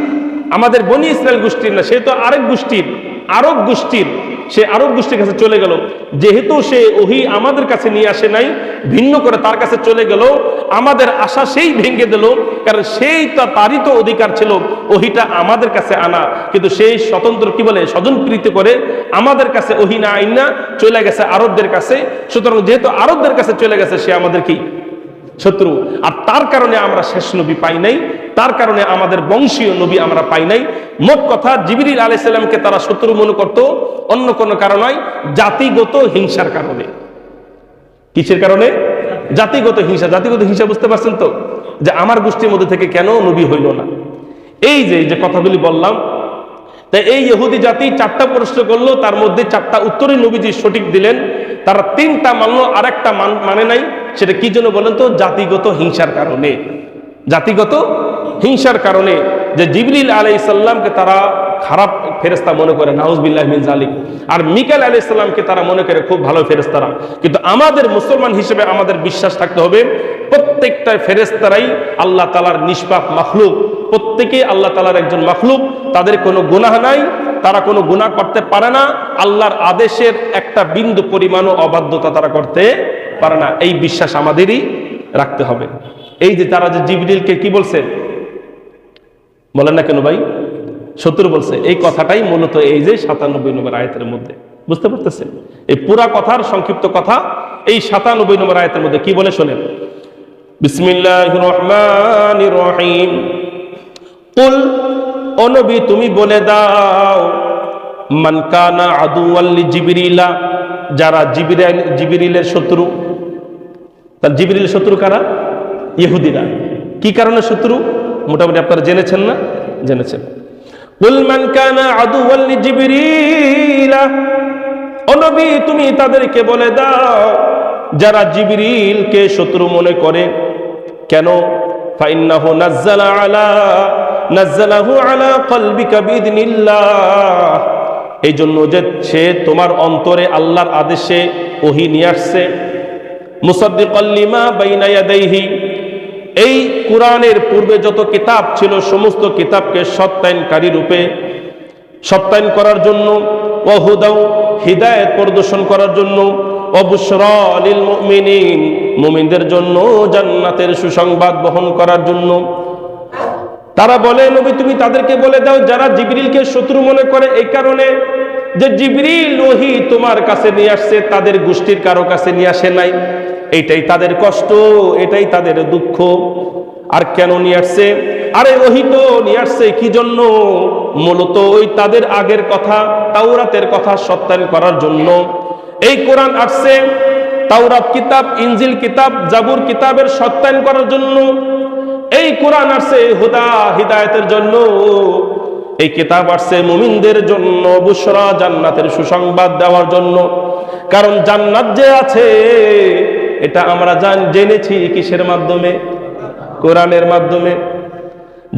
আমাদের বনি ইসরাইল গোষ্ঠীর না, সে তো আরেক গোষ্ঠীর, আরব গোষ্ঠীর, সে আরব গোষ্ঠীর কাছে চলে গেল। যেহেতু সে ওহী আমাদের কাছে নিয়ে আসে নাই, ভিন্ন করে তার কাছে চলে গেল, আমাদের আশা সেই ভেঙে দিল, কারণ সেই তারই তো অধিকার ছিল ওহীটা আমাদের কাছে আনা, কিন্তু সেই স্বতন্ত্র কি বলে স্বজনপ্রীতি করে আমাদের কাছে ওহী না আইনা চলে গেছে আরবদের কাছে। সুতরাং যেহেতু আরবদের কাছে চলে গেছে, সে আমাদের কি শত্রু। আর তার কারণে আমরা শেষ নবী পাই নাই, তার কারণে আমাদের বংশীয় নবী আমরা পাই নাই। মোট কথা, জিবরিল আলাইহিস সালামকে তারা শত্রু মনে করত অন্য কোনো কারণ নয়, জাতিগত হিংসার কারণে। কিসের কারণে? জাতিগত হিংসা। বুঝতে পারছেন তো, যে আমার গোষ্ঠীর মধ্যে থেকে কেন নবী হইল না? এই যে কথাগুলি বললাম, তাই এই ইহুদি জাতি 4টা প্রশ্ন করলো, তার মধ্যে 4টা উত্তরই নবীজি সঠিক দিলেন। তারা 3টা মানলো, আর একটা মানে নাই। সেটা কি জন্য বলেন তো? জাতিগত হিংসার কারণে। জাতিগত হিংসার কারণে যে জিবরিল আলাইহিস সালামকে তারা খারাপ ফেরেশতা মনে করে, নাউজুবিল্লাহি মিন যালিক। আর মিকাইল আলাইহিস সালামকে তারা মনে করে খুব ভালো ফেরেশতারা। কিন্তু আমাদের মুসলমান হিসেবে আমাদের বিশ্বাস থাকতে হবে প্রত্যেকটা ফেরেশতারাই আল্লাহ তাআলার নিষ্পাপ মাখলুক, প্রত্যেকেই আল্লাহ তাআলার একজন মাখলুক, তাদের কোনো গুনাহ নাই, তারা কোনো গুনাহ করতে পারে না, আল্লাহর আদেশের একটা বিন্দু পরিমাণও অবাধ্যতা তারা করতে পারে না। এই বিশ্বাস আমাদেরই রাখতে হবে। এই যে তারা যে জিবরিলকে কি বলছে বলেন না কেন ভাই, শত্রু বলছে, এই কথাটাই মূলত এই যে 97 নম্বর আয়াতের মধ্যে বুঝতে পারতেছেন। এই পুরা কথার সংক্ষিপ্ত কথা এই 97 নম্বর আয়াতের মধ্যে কি বলে শোনেন। বিসমিল্লাহির রহমানির রহিম, কুল, ও নবী তুমি বলে দাও, মান কানা আদুওয়াল লিজিবরিলা, যারা জিবরিলের শত্রু। তার জিবরিলের শত্রু কারা? ইহুদিরা। কি কারণে শত্রু মোটামুটি আপনারা জেনেছেন না? জেনেছেন। কুল মান কানা আদুওয়াল লিজিবরিলা, ও নবী তুমি তাদেরকে বলে দাও যারা জিবরিলকে শত্রু মনে করে। কেন? ফাইন্নাহু নাজ্জালাহু আলা কলবিকা বিইذনিল্লাহ, এই জন্য যে সে তোমার অন্তরে আল্লাহর আদেশে ওহী নিয়ে আসছে। মুসাদ্দিকাল লিমা বাইনা ইয়াদাইহি, এই কোরআনের পূর্বে যত কিতাব ছিল সমস্ত কিতাবকে সত্যায়নকারী রূপে সত্যায়ন করার জন্য, ওয়া হুদাও, হিদায়াত প্রদর্শন করার জন্য, ওয়া বুশরা লিল মুমিনিন, মুমিনদের জন্য জান্নাতের সুসংবাদ বহন করার জন্য। তারা বলে নবী তুমি তাদেরকে বলে দাও যারা জিবরিলকে শত্রু মনে করে, এই কারণে যে জিবরিল ওহী তোমার কাছে নিয়ে আসছে, তাদের গোষ্ঠীর কারো কাছে নিয়ে আসে নাই। এইটাই তাদের কষ্ট, এটাই তাদের দুঃখ। আর কেন নিয়ে আসছে? আরে ওহী তো নিয়ে আসছে কি জন্য? মূলত ওই তাদের আগের কথা, তাওরাতের কথা সত্যায়ন করার জন্য। এই কোরআন আসছে তাওরাত কিতাব, ইনজিল কিতাব, জাবুর কিতাবের সত্যায়ন করার জন্য। এই কোরআন আসছে হুদা, হিদায়াতের জন্য। এই কিতাব আসছে মুমিনদের জন্য, বুশরা, জান্নাতের সুসংবাদ দেওয়ার জন্য। কারণ জান্নাত যে আছে এটা আমরা জেনেছি কিসের মাধ্যমে? কোরআনের মাধ্যমে।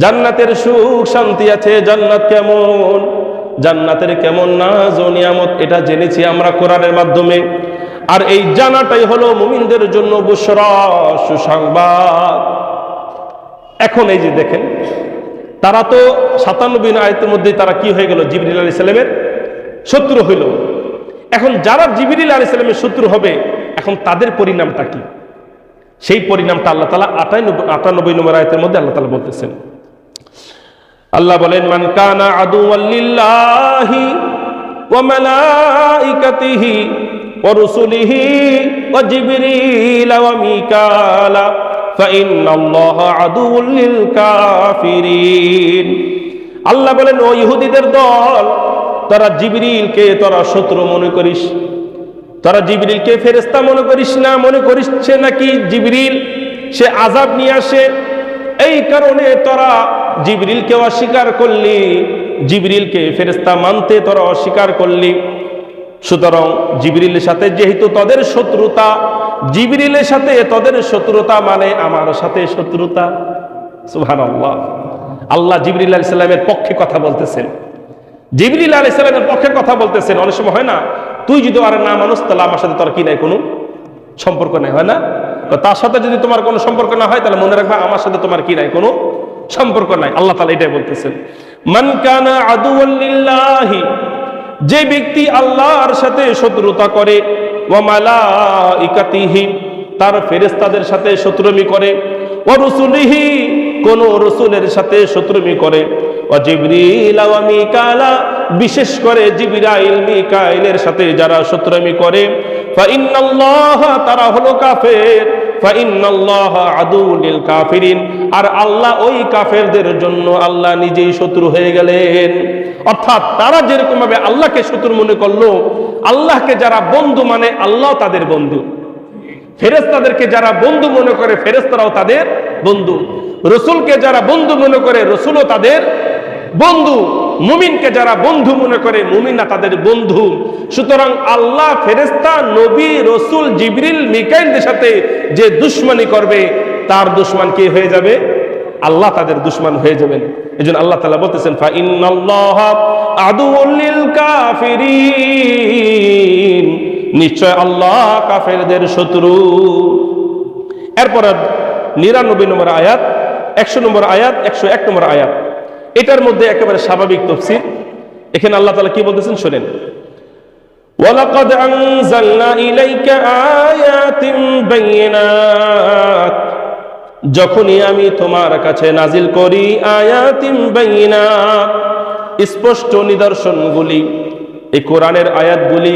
জান্নাতের সুখ শান্তি আছে, জান্নাত কেমন, জান্নাতের কেমন নাজ ও নিয়ামত, এটা জেনেছি আমরা কোরআনের মাধ্যমে। আর এই জানাটাই হলো মুমিনদের জন্য বুশরা, সুসংবাদ। এখন এই যে দেখেন, তারা তো 97 আয়াতের মধ্যে তারা কি হয়ে গেল? জিবরিল আলাইহিস সালামের শত্রু হইল। এখন যারা জিবরিল আলাইহিস সালামের শত্রু হবে, এখন তাদের পরিণামটা কি? সেই পরিণামটা আল্লাহ তাআলা 98 নম্বর আয়াতের মধ্যে আল্লাহ তাআলা বলতেছেন। আল্লাহ বলেন, মান কানা আদুওয়াল লিল্লাহি ওয়া মালাইকাতিহি ওয়া রুসুলিহি ওয়া জিবরিল ওয়া মিকালা ফাইন্নাল্লাহা আদুউল লিল কাফিরিন। আল্লাহ বলেন, ও ইহুদিদের দল, তোরা জিবরিলকে তোরা শত্রু মনে করিস, তোরা জিবরিলকে ফেরেশতা মনে করিস না। মনে করিস নাকি জিবরিল সে আযাব নিয়ে আসে, এই কারণে তোরা জিবরিলকে অস্বীকার করলি, জিবরিলকে ফেরেশতা মানতে তোরা অস্বীকার করলি। সুতরাং জিবরিলের সাথে যেহেতু তাদের শত্রুতা, জিবরিলের সাথে তাদের শত্রুতা মানে আমার সাথে শত্রুতা। সুবহানাল্লাহ। আল্লাহ জিবরিল আলাইহিস সালামের পক্ষে কথা বলতেছেন, জিবরিল আলাইহিস সালামের পক্ষে কথা বলতেছেন। অনেক সময় হয় না, তুই যদি আর না মানুষ তাহলে আমার সাথে তোর কি নাই, কোনো সম্পর্ক নাই, হয় না? তার সাথে যদি তোমার কোনো সম্পর্ক না হয় তাহলে মনে রাখবা আমার সাথে তোমার কি নাই, কোনো সম্পর্ক নাই। আল্লাহ তাআলা এটাই বলতেছেন, মান কানা আদুওয়াল লিল্লাহি, যে ব্যক্তি আল্লাহর সাথে শত্রুতা করে, ওয়া মালাইকাতিহি, তার ফেরেশতাদের সাথে শত্রুমি করে, ওয়া রুসুলিহি, কোন রাসূলের সাথে শত্রুমি করে, ওয়া জিবরিল ওয়া মিকালা, বিশেষ করে জিবরাইল মিকাইলের সাথে যারা শত্রুমি করে, ফাইন্নাল্লাহা, তারা হলো কাফের, ফাইন্নাল্লাহা আদুউল লিল কাফিরিন, আর আল্লাহ ওই কাফেরদের জন্য আল্লাহ নিজেই শত্রু হয়ে গেলেন। অর্থাৎ তারা যেরকম ভাবে আল্লাহকে শত্রু মনে করলো, আল্লাহকে যারা বন্ধু মানে আল্লাহ তাদের বন্ধু, ফেরেশতাদেরকে যারা বন্ধু মনে করে ফেরেশতারাও তাদের বন্ধু, রাসূলকে যারা বন্ধু মনে করে রাসূলও তাদের বন্ধু, মুমিনকে যারা বন্ধু মনে করে মুমিনরা তাদের বন্ধু। সুতরাং আল্লাহ, ফেরেশতা, নবী, রাসূল, জিবরিল, মিকাইলদের সাথে যে দুশমনি করবে তার দুশমন কি হয়ে যাবে? আল্লাহ তাদের দুশমন হয়ে যাবেন। এজন্য আল্লাহ তাআলা বলতেছেন ফা ইন্নাল্লাহা আদুউল লিল কাফিরিন, নিশ্চয় আল্লাহ কাফেরদের শত্রু। এরপর 99 নম্বর আয়াত, 100 নম্বর আয়াত, 101 নম্বর আয়াত, এটার মধ্যে একেবারে স্বাভাবিক তাফসীর। এখানে আল্লাহ তাআলা কি বলতেছেন শুনেন, ওয়ালাকাদ আনজালনা ইলাইকা আয়াতিন বাইয়িনাত, যখনই আমি তোমার কাছে নাজিল করি আয়াতিন বাইয়িনাত, স্পষ্ট নিদর্শনগুলি, এই কোরআনের আয়াতগুলি,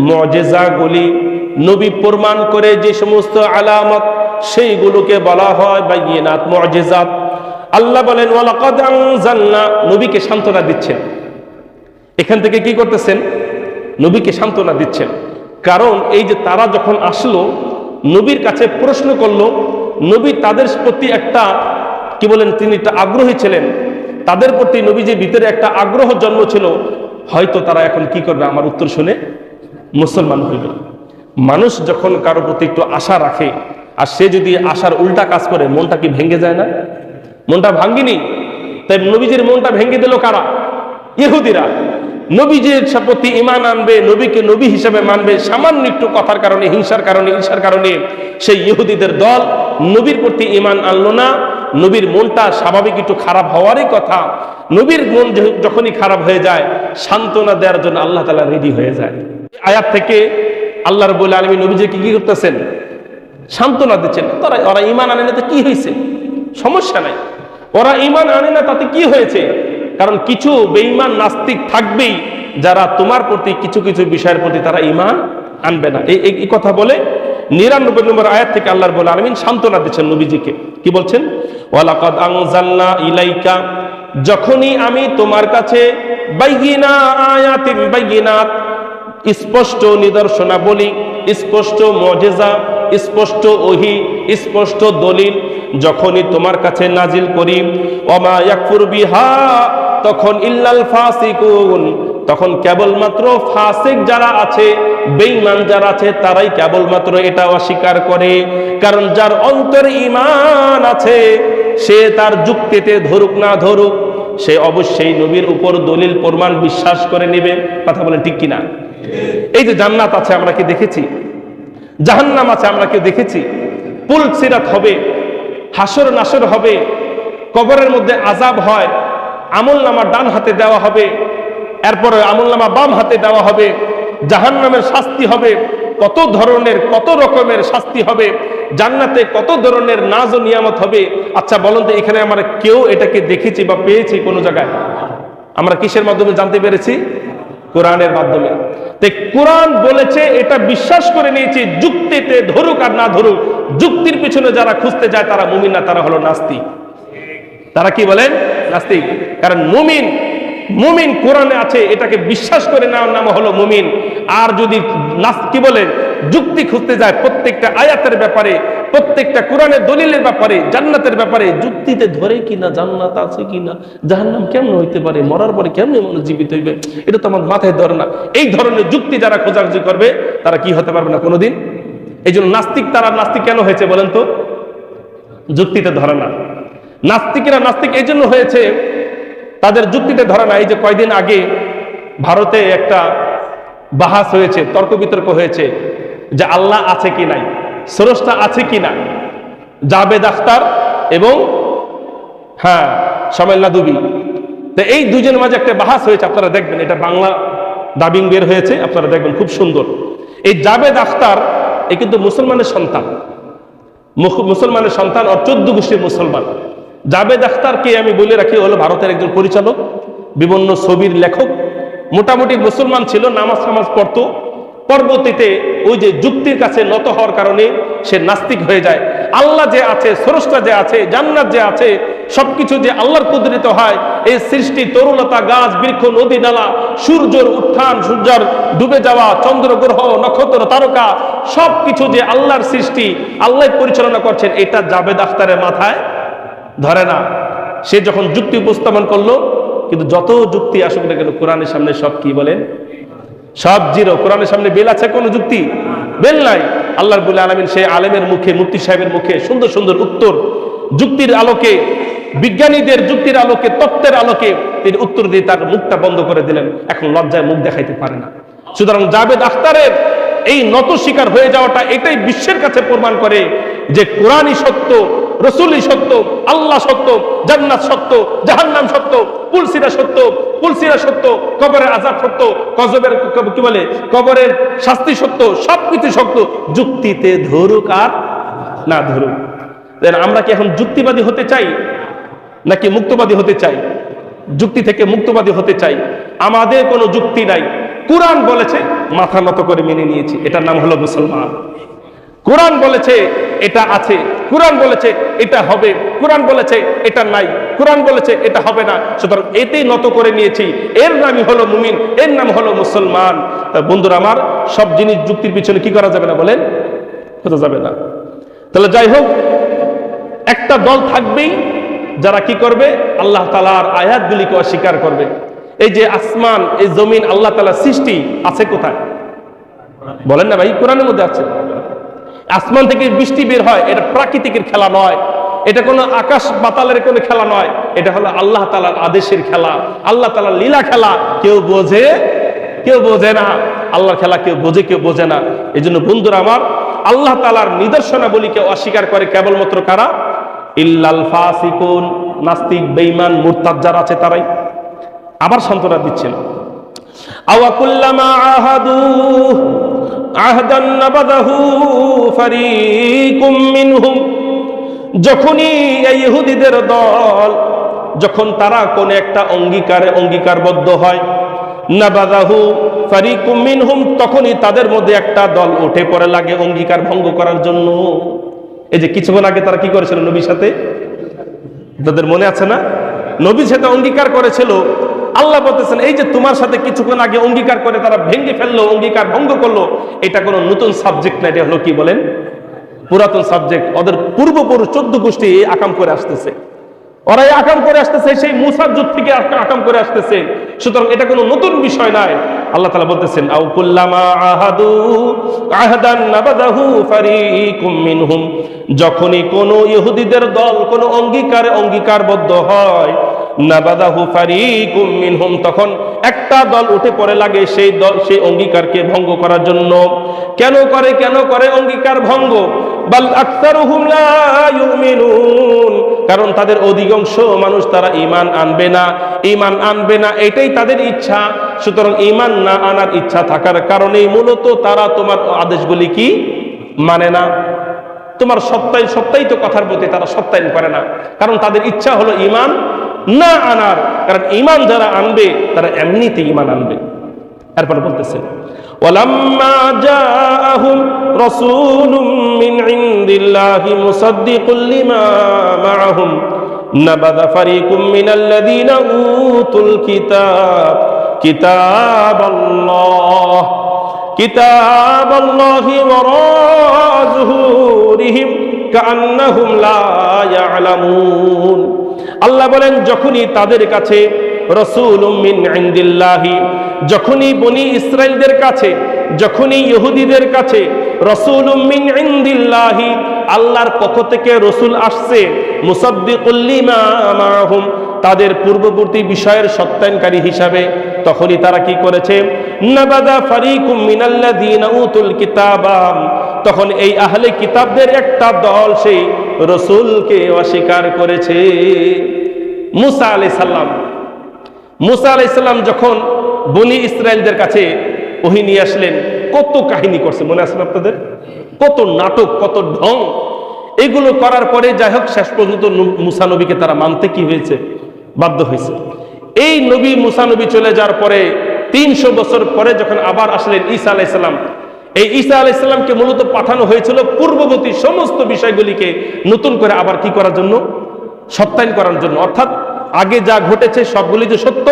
মুজিজাগুলি, নবী প্রমাণ করে যে সমস্ত আলামত, সেইগুলোকে বলা হয় বাইয়িনাত, মুজিজাত। আল্লাহ বলেন ওয়ালাকাদ আনজালনা, নবীকে সান্ত্বনা দিচ্ছেন। এখান থেকে কি করতেছেন? নবীকে সান্ত্বনা দিচ্ছেন। কারণ এই যে তারা যখন আসলো নবীর কাছে প্রশ্ন করলো, নবী তাদের প্রতি একটা কি বলেন, তিনি একটা আগ্রহী ছিলেন, তাদের প্রতি নবীজির ভিতরে একটা আগ্রহ জন্ম ছিল। হয়তো তারা এখন কি করবে, আমার উত্তর শুনে মুসলমান হইবে। মানুষ যখন কারো প্রতি একটু আশা রাখে, আর সে যদি আশার উল্টা কাজ করে, মনটা কি ভেঙে যায় না? মনটা ভাঙ্গিনি। তাই নবীজির মনটা ভেঙে দিল কারা? ইহুদিরা। নবীজির প্রতি ঈমান আনবে, নবীকে নবী হিসেবে মানবে, সামান্য একটু কথার কারণে, হিংসার কারণে, ঈর্ষার কারণে সেই ইহুদিদের দল নবীর প্রতি ঈমান আনলো না। নবীর মনটা স্বাভাবিক একটু খারাপ হওয়ারই কথা। নবীর মন যখনই খারাপ হয়ে যায়, সান্ত্বনা দেওয়ার জন্য আল্লাহ তাআলা রেডি হয়ে যায়। আয়াত থেকে আল্লাহ রাব্বুল আলামিন নবীজিকে কি করতেছেন? সান্ত্বনা দিচ্ছেন। ওরা ঈমান আনে না, তো কি হয়েছে? সমস্যা নাই, ওরা ঈমান আনে না, তাতে কি হয়েছে? কারণ কিছু বেঈমান নাস্তিক থাকবেই, যারা তোমার প্রতি কিছু কিছু বিষয়ের প্রতি তারা ঈমান আনবে না। এই কথা বলে 99 নম্বর আয়াত থেকে আল্লাহ রাব্বুল আলামিন সান্ত্বনা দিচ্ছেন নবীজিকে। কি বলছেন? ওয়ালাকাদ আনজালনা ইলাইকা, যখনই আমি তোমার কাছে আয়াতিন বাইয়িনাত, স্পষ্ট নিদর্শনাবলী, স্পষ্ট মুজিজা, স্পষ্ট ওহী, স্পষ্ট দলিল যখনই তোমার কাছে নাজিল করি, ওমা ইয়াকফুর বিহা, তখন ইল্লাল ফাসিকুন, তখন কেবলমাত্র ফাসিক যারা আছে, বেঈমান যারা আছে, তারাই কেবলমাত্র এটা অস্বীকার করে। কারণ যার অন্তরে ঈমান আছে, সে তার যুক্তিতে ধরুক না ধরুক, সে অবশ্যই নবীর উপর দলিল প্রমাণ বিশ্বাস করে নেবে। কথা বলেন ঠিক কিনা? এই যে জান্নাত আছে আমরা কি দেখেছি? জাহান্নাম আছে আমরা কি দেখেছি? পুল সিরাত হবে, হাসর নাসর হবে, কবরের মধ্যে আযাব হয়, আমলনামা ডান হাতে দেওয়া হবে, এরপরে আমলনামা বাম হাতে দেওয়া হবে, জাহান্নামের শাস্তি হবে, কত ধরনের কত রকমের শাস্তি হবে, জান্নাতে কত ধরনের নাজ ও নিয়ামত হবে। আচ্ছা বলুন তো, এখানে আমরা কেউ এটাকে দেখেছি বা পেয়েছি কোন জায়গায়? আমরা কিসের মাধ্যমে জানতে পেরেছি? কোরআনের মাধ্যমে। তাই কোরআন বলেছে, এটা বিশ্বাস করে নিয়েছি, যুক্তিতে ধরুক আর না ধরুক। যুক্তির পিছনে যারা খুঁজতে যায় তারা মুমিন না, তারা হলো নাস্তিক। তারা কি বলেন? নাস্তিক। কারণ মুমিন কোরআনে আছে, এটাকে বিশ্বাস করে নেওয়ার নাম হলো মুমিন। আর যদি কি বলেন, যুক্তি খুঁজতে যায় প্রত্যেকটা আয়াতের ব্যাপারে, প্রত্যেকটা কোরআনের দলিলের ব্যাপারে, জান্নাতের ব্যাপারে, যুক্তিতে ধরে কিনা জান্নাত আছে কিনা, জাহান্নাম কেমন হইতে পারে, মরার পরে কেমন মানুষ জীবিত হইবে, এটা তো আমার মাথায় ধরে না, এই ধরনের যুক্তি যারা খোঁজাখুঁজি করবে তারা কি হতে পারবে না কোনোদিন। এই জন্য নাস্তিক, তারা নাস্তিক কেন হয়েছে বলেন তো? যুক্তিতে ধরে না। নাস্তিকেরা নাস্তিক এই জন্য হয়েছে, তাদের যুক্তিতে ধরে না। এই যে কয়দিন আগে ভারতে একটা বাহাস হয়েছে, তর্ক বিতর্ক হয়েছে যে আল্লাহ আছে কি নাই, স্রষ্টা আছে কি না। জাবেদ আখতার এবং শামেল নাদুবি, তো এই দুজনের মাঝে একটা বাহাস হয়েছে। আপনারা দেখবেন, এটা বাংলা ডাবিং বের হয়েছে, আপনারা দেখবেন খুব সুন্দর। এই জাবেদ আখতার এ কিন্তু মুসলমানের সন্তান, মুসলমানের সন্তান, আর 14 গোষ্ঠীর মুসলমান। জাবেদ আখতারকে আমি বলে রাখি, হলো ভারতের একজন পরিচালক, বিভিন্ন ছবির লেখক, মোটামুটি মুসলমান ছিল, নামাজ পড়তো। পরবর্তীতে ওই যে যুক্তির কাছে নত হওয়ার কারণে সে নাস্তিক হয়ে যায়। আল্লাহ যে আছে, স্রষ্টা যে আছে, জান্নাত যে আছে, সবকিছু যে আল্লাহর কুদরতে হয়, এই সৃষ্টি, তরুলতা, গাছ, বৃক্ষ, নদী, নালা, সূর্যের উত্থান, সূর্যের ডুবে যাওয়া, চন্দ্র, গ্রহ, নক্ষত্র, তারকা, সবকিছু যে আল্লাহর সৃষ্টি, আল্লাহ পরিচালনা করছেন, এটা জাবেদ আখতারের মাথায় ধরে না। সে যখন যুক্তি উপস্থাপন করলো, কিন্তু যত যুক্তি আসুক না কেন, কোরআনের সামনে সব কি বলেন? সব জিরো। কোরআনের সামনে বেল আছে? কোন যুক্তি বেল নাই। আল্লাহ রাব্বুল আলামিন সেই আলেমের মুখে, মুফতি সাহেবের মুখে সুন্দর সুন্দর উত্তর যুক্তির আলোকে বিজ্ঞানীদের যুক্তির আলোকে, তত্ত্বের আলোকে তিনি উত্তর দিয়ে তার মুখটা বন্ধ করে দিলেন। এখন লজ্জায় মুখ দেখাইতে পারে না। সুতরাং জাভেদ আখতারের এই নত শিকার হয়ে যাওয়াটা এটাই বিশ্বের কাছে প্রমাণ করে যে কোরআনই সত্য, রসুলই সত্য, আল্লাহ সত্য, জান্নাত সত্য, জাহান্নাম সত্য, পুলসিরা সত্য, পুলসিরা সত্য, কবরের আযাব সত্য, কি বলে কবরের শাস্তি সত্য, সবকিছু সত্য। যুক্তিতে ধরুক আর না ধরুক। আমরা কি এখন যুক্তিবাদী হতে চাই নাকি মুক্তবাদী হতে চাই? যুক্তি থেকে মুক্তবাদী হতে চাই। আমাদের কোনো যুক্তি নাই। কোরআন বলেছে, মাথা নত করে মেনে নিয়েছি, এটার নাম হলো মুসলমান। কোরআন বলেছে এটা আছে, কোরআন বলেছে এটা হবে, কোরআন বলেছে এটা নাই, কোরআন বলেছে এটা হবে না, সুতরাং এতেই নত করে নিয়েছি, এর নামই হলো মুমিন, এর নাম হলো মুসলমান। বন্ধুরা আমার, সব জিনিস যুক্তির পিছনে কি করা যাবে না বলেন? হতে যাবে না। তাহলে যাই হোক, একটা দল থাকবেই যারা কি করবে, আল্লাহ তাআলার আয়াতগুলিকে অস্বীকার করবে। এই যে আসমান, এই জমিন আল্লাহ তাআলার সৃষ্টি, আছে কোথায় বলেন না ভাই? কোরআনের মধ্যে আছে। আসমান থেকে বৃষ্টি বের হয়, এটা প্রাকৃতিকের খেলা নয়, এটা কোনো আকাশ বাতালের কোনো খেলা নয়, এটা হলো আল্লাহ তাআলার আদেশের খেলা, আল্লাহ তাআলার লীলা খেলা। কেউ বোঝে, কেউ বোঝে না। আল্লাহর খেলা কেউ বোঝে, কেউ বোঝে না। এই জন্য বন্ধুরা আমার, আল্লাহ তাআলার নিদর্শনাবলীকে অস্বীকার করে কেবলমাত্র কারা? ইল্লাল ফাসিকুন, নাস্তিক, বেঈমান, মুরতাদ যারা আছে তারাই। আবার সান্ত্বনা দিচ্ছেন, আওয়া কুল্লামা আহাদু আহদান নাবাদাহু ফারিকুম মিনহুম। যখনই এই ইহুদিদের দল, যখন তারা কোন একটা অঙ্গীকারবদ্ধ হয়, নাবাদাহু ফারিকুম মিনহুম, তখনই তাদের মধ্যে একটা দল উঠে পড়ে লাগে অঙ্গীকার ভঙ্গ করার জন্য। এই যে কিছুক্ষণ আগে তারা কি করেছিল নবীর সাথে, তাদের মনে আছে না? নবীর সাথে অঙ্গীকার করেছিল। আল্লাহ বলতেছেন, এই যে তোমার সাথে কিছুক্ষণ আগে অঙ্গীকার করে তারা ভেঙে ফেললো, অঙ্গীকার ভঙ্গ করলো, এটা কোনো নতুন সাবজেক্ট না, এটা হলো কি বলেন? পুরাতন সাবজেক্ট। ওদের পূর্বপুরুষ 14 গোষ্ঠী এই আকাম করে আসতেছে, ওরা এই আকাম করে আসতেছে, সেই মুসার যুগ থেকে আকাম করে আসতেছে। সুতরাং এটা কোনো নতুন বিষয় নয়। আল্লাহ তাআলা বলতেছেন, আও কুল্লামা আহাদু আহদান নাবাদাহু ফারিকুম মিনহুম। যখনই কোনো ইহুদিদের দল কোনো অঙ্গীকারবদ্ধ হয়, নাবাদাহু ফারিকুম মিনহুম, তখন একটা দল উঠে পড়ে লাগে সেই অঙ্গীকারকে ভঙ্গ করার জন্য। কেন করে অঙ্গীকার ভঙ্গ? বাল আকতারুহুম লা ইউমিনুন, কারণ তাদের অধিকাংশ মানুষ তারা ঈমান আনবে না, এটাই তাদের ইচ্ছা। সুতরাং ঈমান না আনার ইচ্ছা থাকার কারণেই মূলত তারা তোমার আদেশগুলি কি মানে না। তোমার সত্যায়িত তো কথার প্রতি তারা সত্যায়ন করে না, কারণ তাদের ইচ্ছা হলো ঈমান না আনার। কারণ ঈমান যারা আনবে তারা এমনিতে ঈমান আনবে। এরপর বলতেছে, ওয়ালাম্মা জাআহুম রাসূলুম মিন ইনদিল্লাহি মুসাদ্দিকুল লিমা মাআহুম নাবাযা ফারিকুম মিনাল্লাযীনা উতুল কিতাবাল্লাহি ওয়ারা যুহুরিহিম কাআন্নাহুম লা ইয়ালামুন। আল্লাহ বলেন, যখনই তাদের কাছে রাসূলুম মিন ইনদিল্লাহি, যখনই বনি ইসরাইলদের কাছে, যখনই ইহুদিদের কাছে রাসূলুম মিন ইনদিল্লাহি, আল্লাহর পক্ষ থেকে রাসূল আসছে, মুসাদ্দিকুল লিমা মাআহুম, তাদের পূর্ববর্তী বিষয়ের সত্যায়নকারী হিসাবে, তখনই তারা কি করেছে? নাবাদা ফারিকুম মিনাল্লাযীনা উতুল কিতাবা, তখন এই আহলে কিতাবদের একটা দল সেই রাসূলকে অস্বীকার করেছে। মুসা আলাইহিস সালাম যখন বনি ইসরাইলদের কাছে ওহী নিয়ে আসলেন, কত কাহিনী করছে মনে আছে আপনাদের? কত নাটক, কত ঢং, এগুলো করার পরে যাই হোক শেষ পর্যন্ত মুসা নবীকে তারা মানতে কি হয়েছে? বাধ্য হয়েছে। এই নবী মুসা নবী চলে যাওয়ার পরে 300 বছর পরে যখন আবার আসলেন ঈসা আলাইহিস সালাম, এই ঈসা আলাইহিস সালামকে মূলত পাঠানো হয়েছিল পূর্ববর্তী সমস্ত বিষয়গুলিকে নতুন করে আবার কি করার জন্য? সত্যায়ন করার জন্য। অর্থাৎ আগে যা ঘটেছে সবগুলি যে সত্য,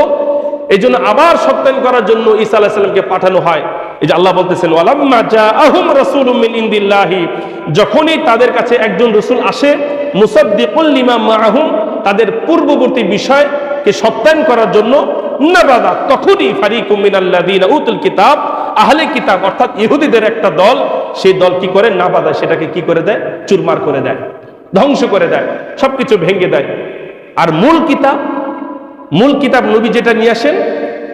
এই জন্য আবার সত্যায়ন করার জন্য ঈসা আলাইহিস সালামকে পাঠানো হয়। এই যে আল্লাহ বলতেছেন, ওয়ালাম্মা জাআহুম রাসূলুম মিন ইনদিল্লাহি, যখনই তাদের কাছে একজন রাসূল আসে, মুসাদ্দিকুল লিমা মাআহুম, তাদের পূর্ববর্তী বিষয়কে সত্যায়ন করার জন্য, নাবাদা, তখনই ফারিকুম মিনাল্লাযীনা উতুল কিতাব, আহলে কিতাব অর্থাৎ ইহুদিদের একটা দল, সেই দল কি করে? নাবাদা, সেটাকে কি করে দেয়? চুরমার করে দেয়, ধ্বংস করে দেয়, সবকিছু ভেঙে দেয়। আর মূল কিতাব নবী যেটা নিয়ে আসেন,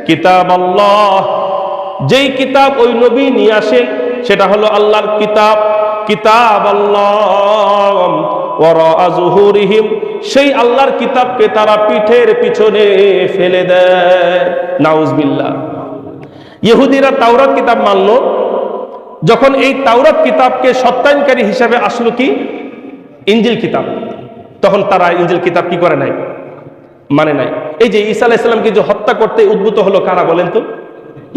কিতাব আল্লাহ, যেই কিতাব ওই নবী নিয়ে আসেন সেটা হলো আল্লাহর কিতাব। কিতাব আল্লাহ ওয়ারা যুহুরিহিম, সেই আল্লাহর কিতাবকে তারা পিঠের পিছনে ফেলে দেয়। নাউজুবিল্লাহ। ইহুদিরা তাওরাত কিতাব মানল, যখন এই তাওরাত কিতাবকে সত্যায়নকারী হিসাবে আসলো কি ইনজিল কিতাব, তখন তারা ইনজিল কিতাব কি করে নাই, মানে নাই। এই যে ঈসা আলাইহিস সালামকে যে হত্যা করতে উদ্বুদ্ধ হলো কারা বলেন তো?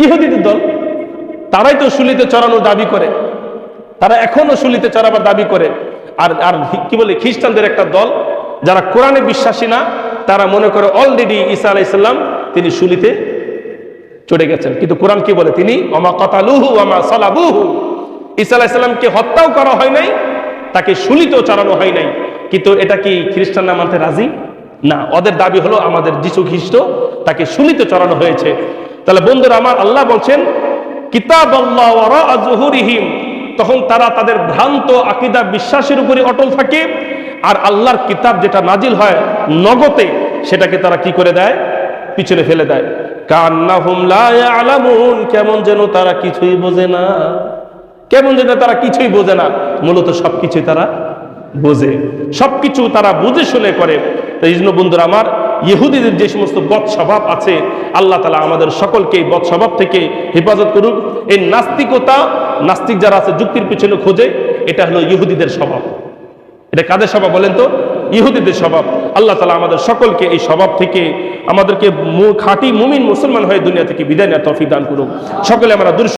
ইহুদিদের দল। তারাই তো শুলিতে চড়ানোর দাবি করে, তারা এখনো শুলিতে চড়াবার দাবি করে। আর আর কি বলে, খ্রিস্টানদের একটা দল যারা কোরআনে বিশ্বাসী না, তারা মনে করে অলরেডি ঈসা আলাইহিস সালাম তিনি শুলিতে চড়ে গেছেন, কিন্তু কোরআন কি বলে, তিনি ওমা কাতালুহু ওমা সালাবুহু, ঈসা আলাইহিস সালামকে হত্যাও করা হয় নাই, তাকে শুলিতেও চড়ানো হয় নাই। কিন্তু এটা কি খ্রিস্টানরা মানতে রাজি না। ওদের দাবি হলো আমাদের যিশু খ্রিস্ট, তাকে শুলিতে চড়ানো হয়েছে। তাহলে বন্ধুরা আমার, আল্লাহ বলছেন কিতাব আল্লাহ ওয়ারা যুহুরিহিম, তখন তারা তাদের ভ্রান্ত আকীদা বিশ্বাসের উপরে অটল থাকে। আর আল্লাহর কিতাব যেটা নাজিল হয় নগতে, সেটাকে তারা কি করে দেয়, পিছনে ফেলে দেয়। কান্নাহুম লা ইয়ালামুন, কেমন যেন তারা কিছুই বোঝে না, কেমন যেন তারা কিছুই বোঝে না। মূলত সবকিছু তারা বোঝে, সবকিছু তারা বুঝে শুনে করে। এই জন্য বন্ধুরা আমার, ইহুদিদের যে সমস্ত বদ স্বভাব আছে, আল্লাহ তাআলা আমাদের সকলকে এই বদ স্বভাব থেকে হেফাজত করুক। এই নাস্তিক যারা আছে, যুক্তির পিছনে খোঁজে, এটা হলো ইহুদিদের স্বভাব। এটা কাদের স্বভাব বলেন তো? ইহুদিদের স্বভাব। আল্লাহ তাআলা আমাদের সকলকে এই স্বভাব থেকে, আমাদেরকে খাঁটি মুমিন মুসলমান হয়ে দুনিয়া থেকে বিদায় নেওয়ার তৌফিক দান করুক। সকলে আমরা